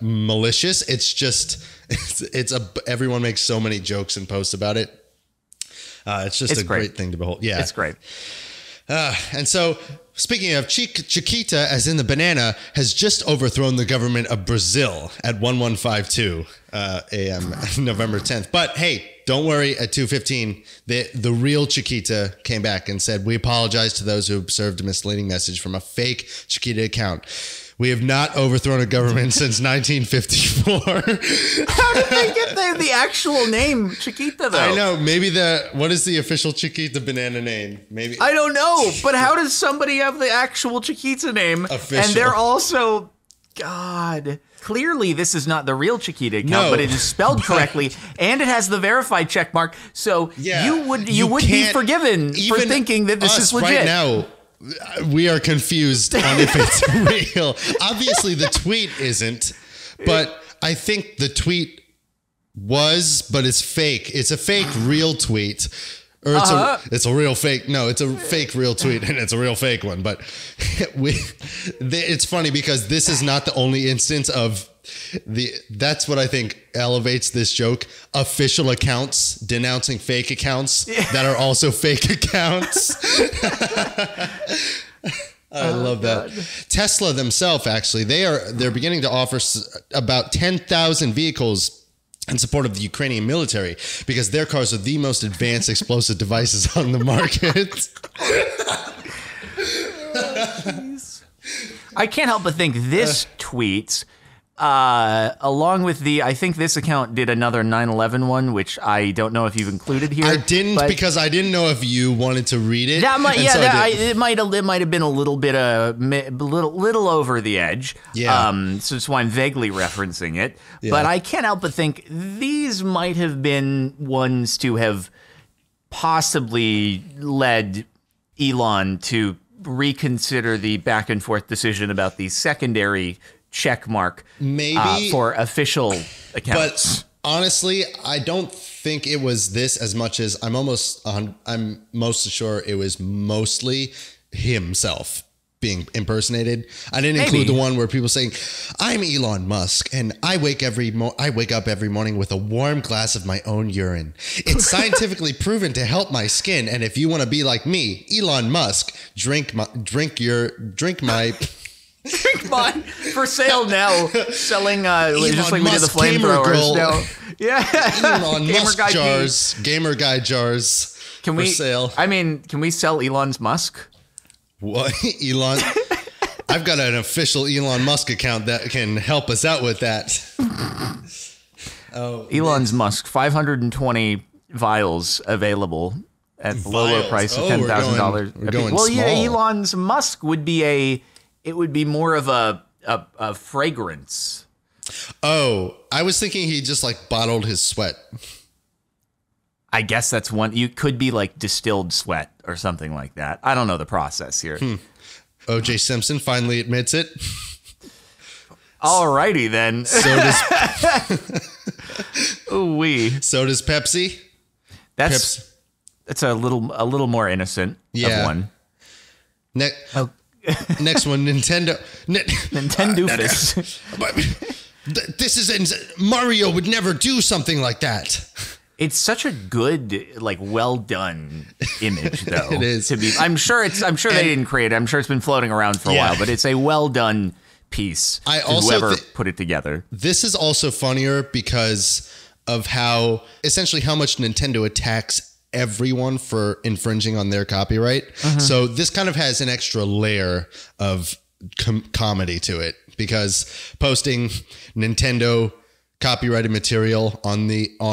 malicious. It's just everyone makes so many jokes and posts about it. It's just great thing to behold. Yeah, it's great. And so, speaking of, Chiquita, as in the banana, has just overthrown the government of Brazil at 1152 a.m. November 10th. But hey, don't worry, at 2:15, the real Chiquita came back and said, "We apologize to those who observed a misleading message from a fake Chiquita account. We have not overthrown a government since 1954. How did they get the actual name Chiquita, though? I know. Maybe what is the official Chiquita Banana name? Maybe I don't know. But how does somebody have the actual Chiquita name? Official. And they're also, God. Clearly, this is not the real Chiquita account, but it is spelled correctly, and it has the verified check mark. So you would be forgiven for thinking that this is legit. Right now, we are confused on if it's real. Obviously, the tweet isn't, but I think the tweet was, but it's fake. It's a fake real tweet. Or it's a real fake. No, it's a fake real tweet, and it's a real fake one. But it's funny because this is not the only instance of that's what I think elevates this joke. Official accounts denouncing fake accounts that are also fake accounts. I love that. Tesla themselves, actually, they're beginning to offer about 10,000 vehicles in support of the Ukrainian military because their cars are the most advanced explosive devices on the market. I can't help but think this tweet, along with I think this account did another 9/11 one, which I don't know if you've included here. I didn't because I didn't know if you wanted to read it. It might have been a little bit little over the edge. Yeah. So that's why I'm vaguely referencing it. Yeah. But I can't help but think these might have been ones to have possibly led Elon to reconsider the back and forth decision about the secondary checkmark for official accounts. But honestly, I don't think it was this as much as I'm most sure it was mostly himself being impersonated. I didn't include the one where people saying, "I'm Elon Musk and I wake up every morning with a warm glass of my own urine. It's scientifically proven to help my skin, and if you want to be like me, Elon Musk, drink my Drink mine for sale now. Selling just like we did the flamethrowers. No. Yeah. Elon Musk jars, gamer guy jars for sale. I mean, can we sell Elon's Musk? What? Elon? I've got an official Elon Musk account that can help us out with that. Elon's Musk, 520 vials available at the lower price of $10,000. Well, yeah, Elon's Musk would be more of a fragrance. Oh, I was thinking he just like bottled his sweat. I guess that's one. You could be like distilled sweat or something like that. I don't know the process here. O.J. Simpson finally admits it. Alrighty then. So does Pepsi. That's a little more innocent of one. Next one, Nintendo. Nintendoofus. This is Mario would never do something like that. It's such a good, like, well done image, though. It is. I'm sure they didn't create it. I'm sure it's been floating around for a while, but it's a well done piece. Whoever put it together. This is also funnier because of how much Nintendo attacks everyone for infringing on their copyright. So this kind of has an extra layer of comedy to it because posting Nintendo copyrighted material on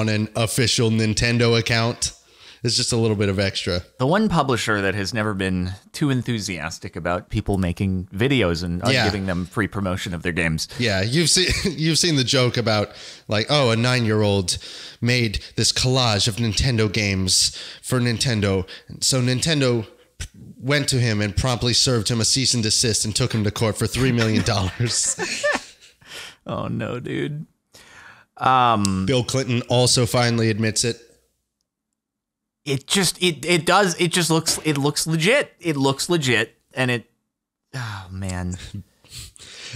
an official Nintendo account is just a little bit of extra. The one publisher that has never been too enthusiastic about people making videos and giving them free promotion of their games. Yeah, you've seen the joke about like, oh, a 9-year-old made this collage of Nintendo games for Nintendo. So Nintendo went to him and promptly served him a cease and desist and took him to court for $3 million. Oh no, dude. Bill Clinton also finally admits it. It looks legit. It looks legit, and oh man.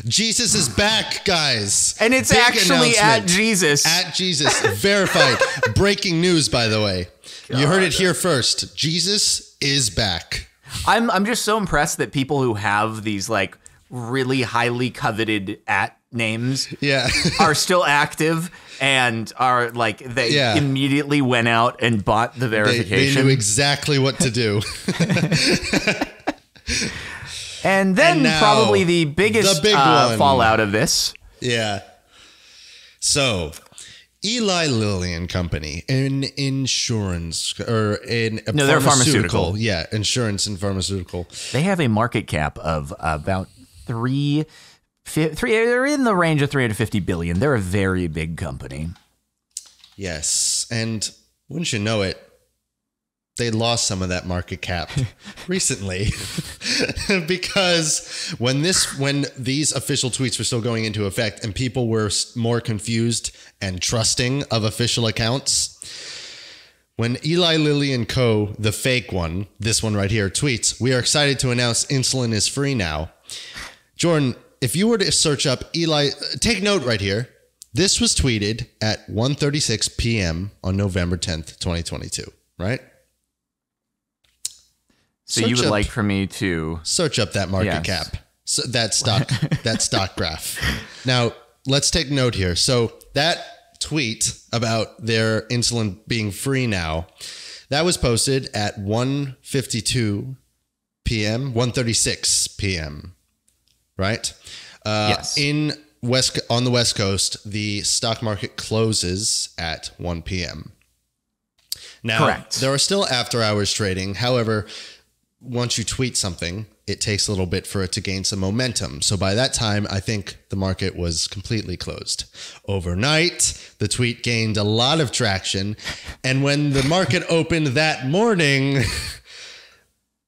Jesus is back, guys. And it's actually at Jesus. At Jesus. Verified. Breaking news, by the way. God. You heard it here first. Jesus is back. I'm just so impressed that people who have these like really highly coveted names are still active and are like they immediately went out and bought the verification. They knew exactly what to do. And then now, probably the biggest big one. fallout of this. Yeah. So, Eli Lilly and Company, in insurance or in they're pharmaceutical. Yeah, insurance and pharmaceutical. They have a market cap of about three. They're in the range of 350 billion. They're a very big company. Yes, and wouldn't you know it, they lost some of that market cap recently because when these official tweets were still going into effect and people were more confused and trusting of official accounts, when Eli Lilly and Co., the fake one, this one right here, tweets, "We are excited to announce insulin is free now." Jordan, if you were to search up Eli, take note right here. This was tweeted at 1:36 p.m. on November 10th, 2022, right? So you would like for me to search up that market cap, so that stock graph. Now, let's take note here. So that tweet about their insulin being free now, that was posted at 1:52 p.m., 1:36 p.m., right? Yes. On the West Coast, the stock market closes at 1 p.m. Now, correct. There are still after-hours trading. However, once you tweet something, it takes a little bit for it to gain some momentum. So by that time, I think the market was completely closed. Overnight, the tweet gained a lot of traction. And when the market opened that morning,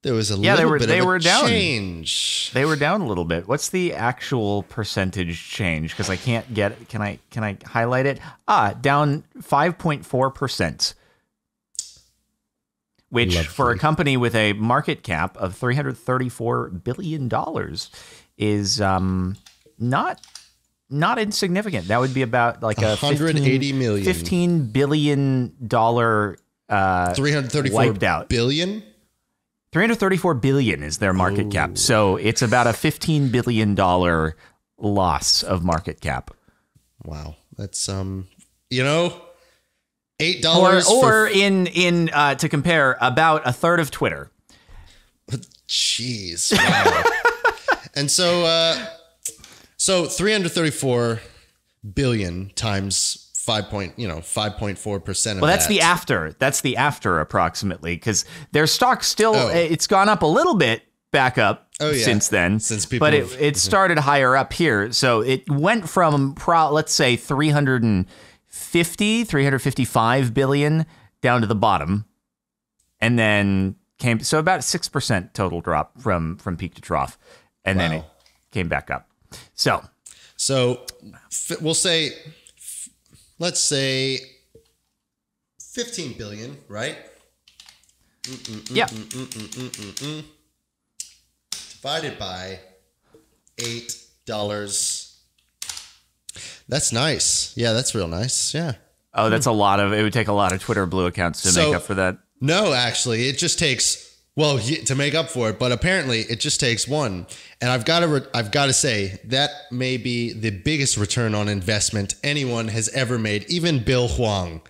there was a little bit of a change. They were down a little bit. What's the actual percentage change? Because I can't get it. Can I highlight it? Down 5.4%. Which, lovely, for a company with a market cap of $334 billion is not insignificant. That would be about like a $15 billion 334 billion? 334 billion is their market cap. So it's about a $15 billion loss of market cap. Wow. That's, $8 or in to compare, about a third of Twitter. Jeez. Wow. And so 334 billion times 5.4% of well, that's the after. That's the after approximately, because their stock still it's gone up a little bit back up since then. Since people, but it started higher up here. So it went from let's say 355 billion down to the bottom, and then came, so about 6% total drop from peak to trough, and then it came back up. So we'll say, let's say 15 billion, right? Yeah. Divided by $8. That's nice. Yeah, that's real nice. Yeah. Oh, that's a lot of, it would take a lot of Twitter Blue accounts to make up for that. No, actually, it just takes, to make up for it, but apparently it just takes one. And I've got to say that may be the biggest return on investment anyone has ever made. Even Bill Huang,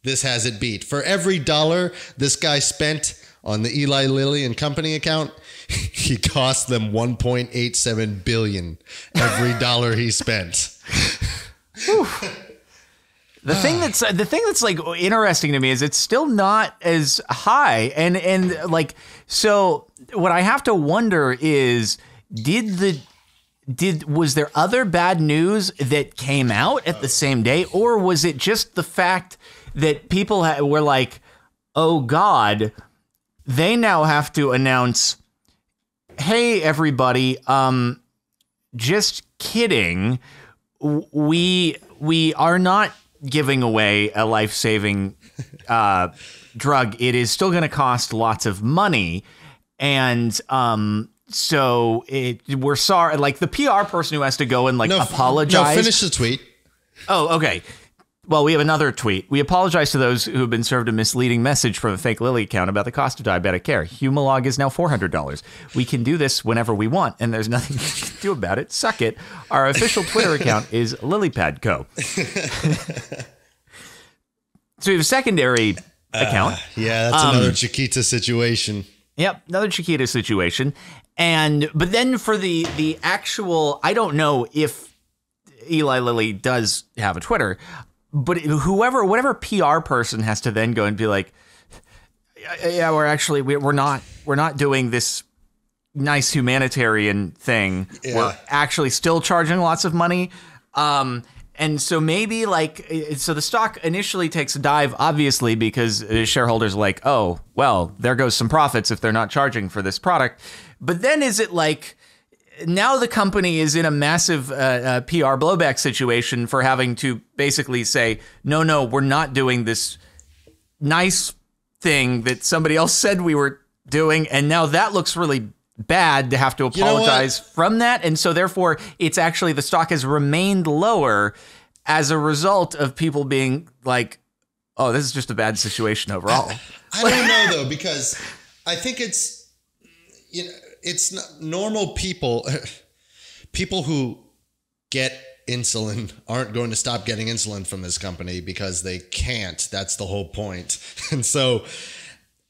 this has it beat. For every dollar this guy spent on the Eli Lilly and Company account, he cost them 1.87 billion every dollar he spent. The thing that's like interesting to me is it's still not as high, and like, so what I have to wonder is, was there other bad news that came out at the same day, or was it just the fact that people were like, oh God, they now have to announce, hey everybody, just kidding, we are not giving away a life-saving drug. It is still going to cost lots of money, and so we're sorry. Like the PR person who has to go and apologize. No, finish the tweet. Oh, okay. Well, we have another tweet. We apologize to those who have been served a misleading message from a fake Lilly account about the cost of diabetic care. Humalog is now $400. We can do this whenever we want, and there's nothing you can do about it. Suck it. Our official Twitter account is LilyPadCo. So we have a secondary account. Yeah, that's another Chiquita situation. Yep, another Chiquita situation. But then for the actual, I don't know if Eli Lilly does have a Twitter, but whatever PR person has to then go and be like, yeah, we're not doing this nice humanitarian thing. Yeah. We're actually still charging lots of money. And so maybe so the stock initially takes a dive, obviously, because shareholders are like, oh, well, there goes some profits if they're not charging for this product. But then is it like now the company is in a massive PR blowback situation for having to basically say, no, we're not doing this nice thing that somebody else said we were doing. And now that looks really bad to have to apologize from that. And so therefore it's actually the stock has remained lower as a result of people being like, oh, this is just a bad situation overall. I don't know though, because I think it's, it's not normal people who get insulin aren't going to stop getting insulin from this company because they can't. That's the whole point. And so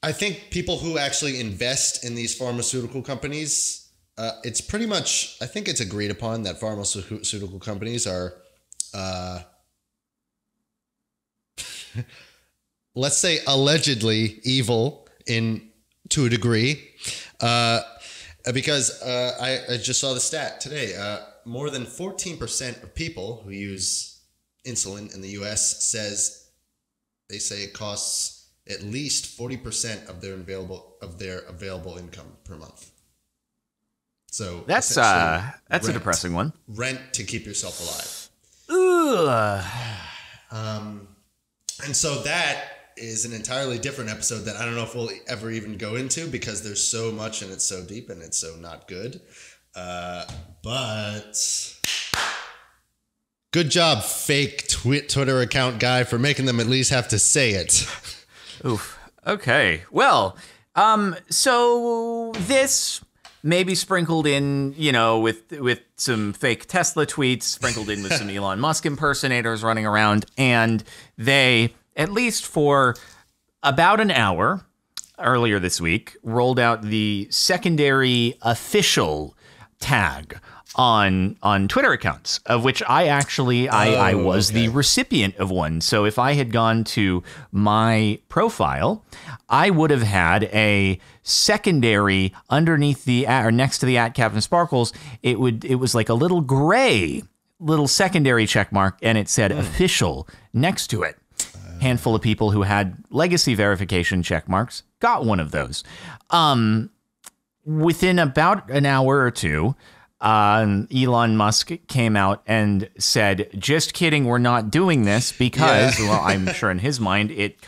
I think people who actually invest in these pharmaceutical companies, it's pretty much, I think it's agreed upon that pharmaceutical companies are, let's say, allegedly evil to a degree. Because I just saw the stat today. More than 14% of people who use insulin in the U.S. say it costs at least 40% of their available income per month. So that's a depressing one. Rent to keep yourself alive. And so that is an entirely different episode that I don't know if we'll ever even go into because there's so much and it's so deep and it's so not good. But good job, fake Twitter account guy, for making them at least have to say it. Oof. Okay. Well, so this maybe sprinkled in, with some fake Tesla tweets, sprinkled in with some Elon Musk impersonators running around, and they, at least for about an hour earlier this week, rolled out the secondary official tag on Twitter accounts, of which I was the recipient of one. So if I had gone to my profile, I would have had a secondary underneath or next to the @CaptainSparkles. It was like a little gray little secondary check mark, and it said official next to it. Handful of people who had legacy verification check marks got one of those. Within about an hour or two, Elon Musk came out and said, just kidding, we're not doing this because, well, I'm sure in his mind, it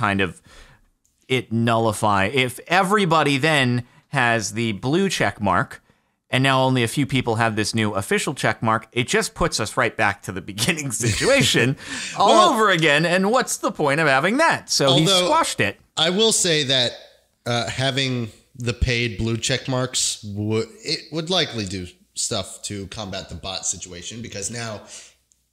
nullifies. If everybody then has the blue check mark, and now only a few people have this new official check mark, it just puts us right back to the beginning situation all over again. And what's the point of having that? So he squashed it. I will say that having the paid blue check marks would likely do stuff to combat the bot situation, because now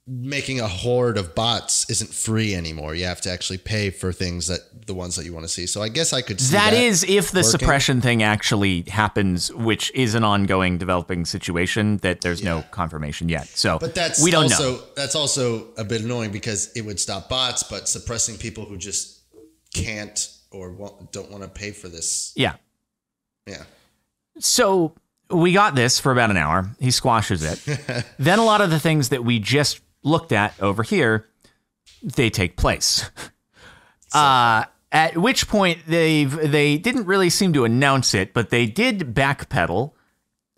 making a horde of bots isn't free anymore. You have to actually pay for things the ones that you want to see. So I guess I could see that is if the working. Suppression thing actually happens, which is an ongoing developing situation that there's no confirmation yet. So but we don't know. That's also a bit annoying because it would stop bots, but suppressing people who just can't or don't want to pay for this. Yeah. Yeah. So we got this for about an hour. He squashes it. Then a lot of the things that we just looked at over here, they take place. At which point they didn't really seem to announce it, but they did backpedal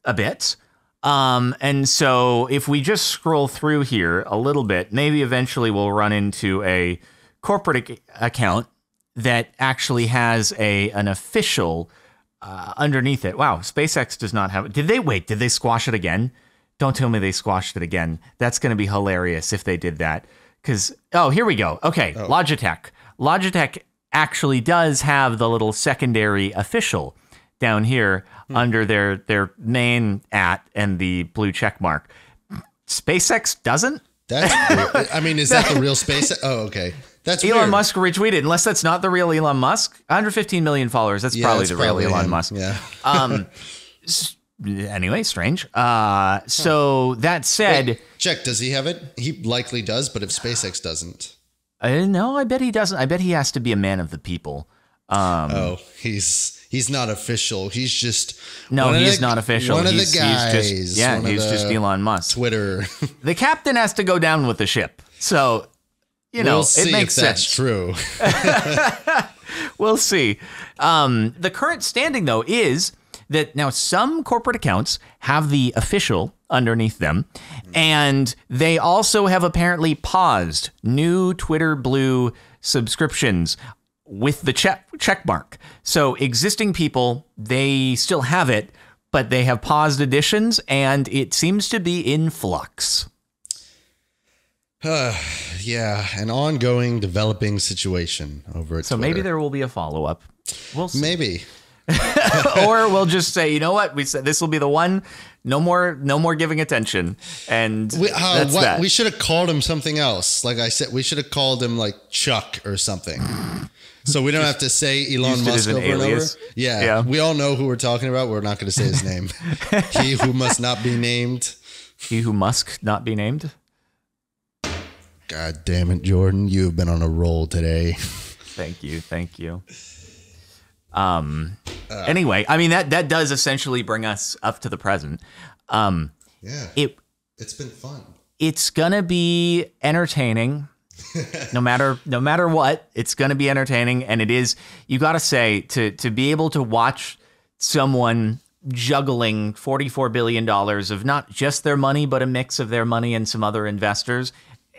a bit. And so if we just scroll through here a little bit, maybe eventually we'll run into a corporate account that actually has an official underneath it. Wow, SpaceX does not have it. Did they squash it again? Don't tell me they squashed it again. That's going to be hilarious if they did that. Because, here we go. Okay, Logitech. Logitech actually does have the little secondary official down here under their main and the blue check mark. SpaceX doesn't? That's weird. I mean, is that the real SpaceX? Oh, okay. That's Elon weird. Musk retweeted, unless that's not the real Elon Musk. 115 million followers. That's probably the real Elon Musk. Yeah. anyway, strange. So that said, Wait, check. Does he have it? He likely does, but if SpaceX doesn't, no, I bet he doesn't. I bet he has to be a man of the people. He's not official. He's just he's not official. One of the guys. He's just Elon Musk. Twitter. The captain has to go down with the ship. So, we'll it makes sense. That's true. We'll see. The current standing, though, is that now some corporate accounts have the official underneath them, and they also have apparently paused new Twitter Blue subscriptions with the checkmark. So existing people, they still have it, but they have paused additions, and it seems to be in flux. Yeah, an ongoing developing situation over at So Twitter. maybe there will be a follow-up. We'll see. Maybe. Or we'll just say, you know what? We said this will be the one. No more giving attention. And that's that. We should have called him something else. Like I said, we should have called him like Chuck or something. So we don't have to say Elon Musk over and over. Yeah, we all know who we're talking about. We're not going to say his name. He who must not be named. He who must not be named. God damn it, Jordan. You have been on a roll today. Thank you. Anyway, I mean, that does essentially bring us up to the present. Yeah. It's been fun. It's going to be entertaining. No matter what, it's going to be entertaining. And it is, you got to say, to be able to watch someone juggling $44 billion of not just their money, but a mix of their money and some other investors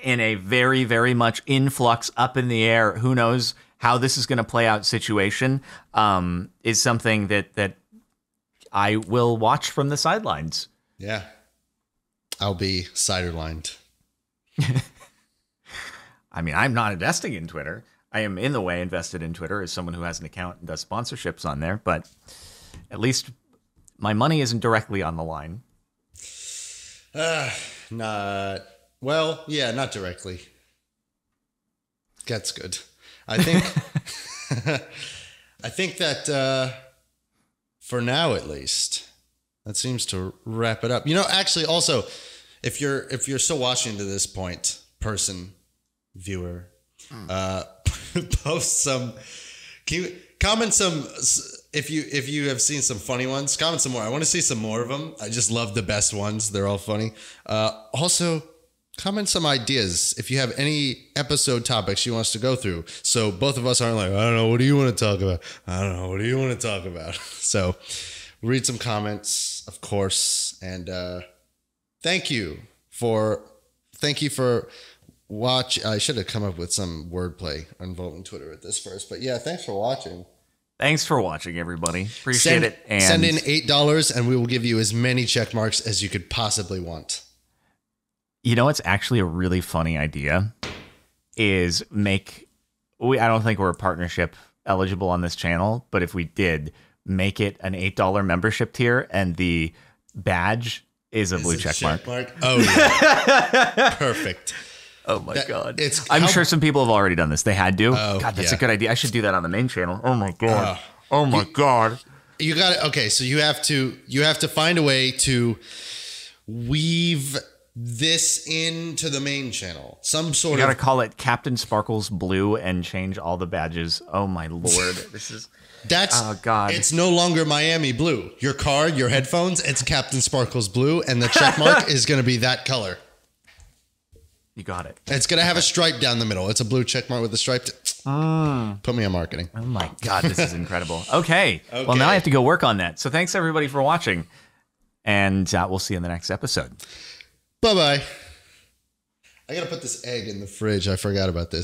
in a very, very much influx, up in the air, who knows how this is going to play out situation, is something that I will watch from the sidelines. Yeah. I'll be sidelined. I mean, I'm not investing in Twitter. I am in the way invested in Twitter as someone who has an account and does sponsorships on there, but at least my money isn't directly on the line. Not directly. That's good. I think that for now at least, that seems to wrap it up. You know, actually, also, if you're still watching to this point, viewer, post some, comment some. If you have seen some funny ones, comment some more. I want to see some more of them. I just love the best ones. They're all funny. Also, comment some ideas if you have any episode topics you want us to go through. So both of us aren't like, I don't know, what do you want to talk about? I don't know, what do you want to talk about? So read some comments, of course. And thank you for watch. I should have come up with some wordplay involving Twitter at this first. But yeah, thanks for watching. Thanks for watching, everybody. Appreciate it. And send in $8 and we will give you as many check marks as you could possibly want. You know what's actually a really funny idea is I don't think we're partnership eligible on this channel, but if we did, make it an $8 membership tier and the badge is a blue check mark. Oh, yeah. Perfect. Oh my God. I'm sure some people have already done this. They had to. Oh, God, that's a good idea. I should do that on the main channel. Oh my God. God. You got it. Okay. So you have to find a way to weave this into the main channel. Some sort You got to call it Captain Sparkles Blue and change all the badges. Oh my Lord. Oh God. It's no longer Miami Blue. Your card, your headphones, it's Captain Sparkles Blue, and the check mark is going to be that color. You got it. It's going to have a stripe down the middle. It's a blue check mark with a stripe. Put me on marketing. Oh my God, this is incredible. Okay. Well, now I have to go work on that. So thanks everybody for watching, and we'll see you in the next episode. Bye-bye. I got to put this egg in the fridge. I forgot about this.